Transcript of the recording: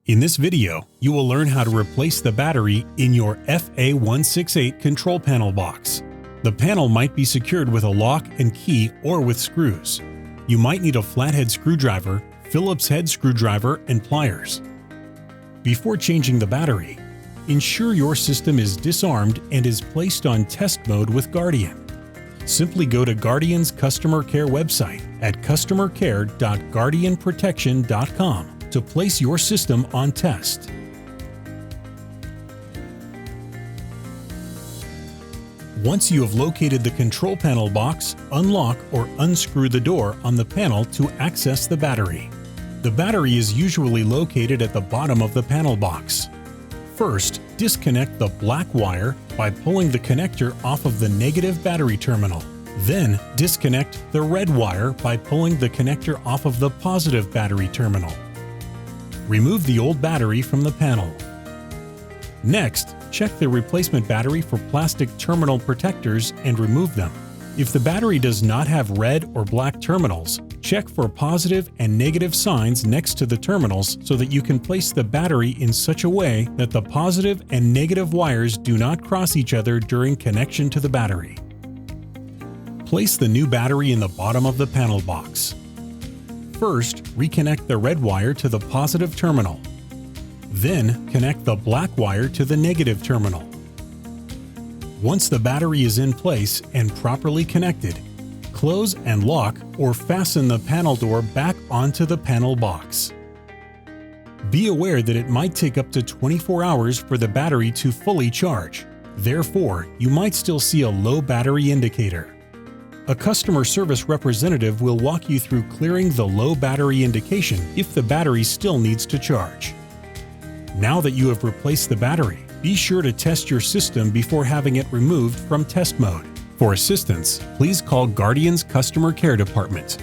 In this video, you will learn how to replace the battery in your FA168 control panel box. The panel might be secured with a lock and key or with screws. You might need a flathead screwdriver, Phillips head screwdriver, and pliers. Before changing the battery, ensure your system is disarmed and is placed on test mode with Guardian. Simply go to Guardian's customer care website at customercare.guardianprotection.com to place your system on test. Once you have located the control panel box, unlock or unscrew the door on the panel to access the battery. The battery is usually located at the bottom of the panel box. First, disconnect the black wire by pulling the connector off of the negative battery terminal. Then, disconnect the red wire by pulling the connector off of the positive battery terminal. Remove the old battery from the panel. Next, check the replacement battery for plastic terminal protectors and remove them. If the battery does not have red or black terminals, check for positive and negative signs next to the terminals so that you can place the battery in such a way that the positive and negative wires do not cross each other during connection to the battery. Place the new battery in the bottom of the panel box. First, reconnect the red wire to the positive terminal. Then, connect the black wire to the negative terminal. Once the battery is in place and properly connected, close and lock or fasten the panel door back onto the panel box. Be aware that it might take up to 24 hours for the battery to fully charge. Therefore, you might still see a low battery indicator. A customer service representative will walk you through clearing the low battery indication if the battery still needs to charge. Now that you have replaced the battery, be sure to test your system before having it removed from test mode. For assistance, please call Guardian's Customer Care Department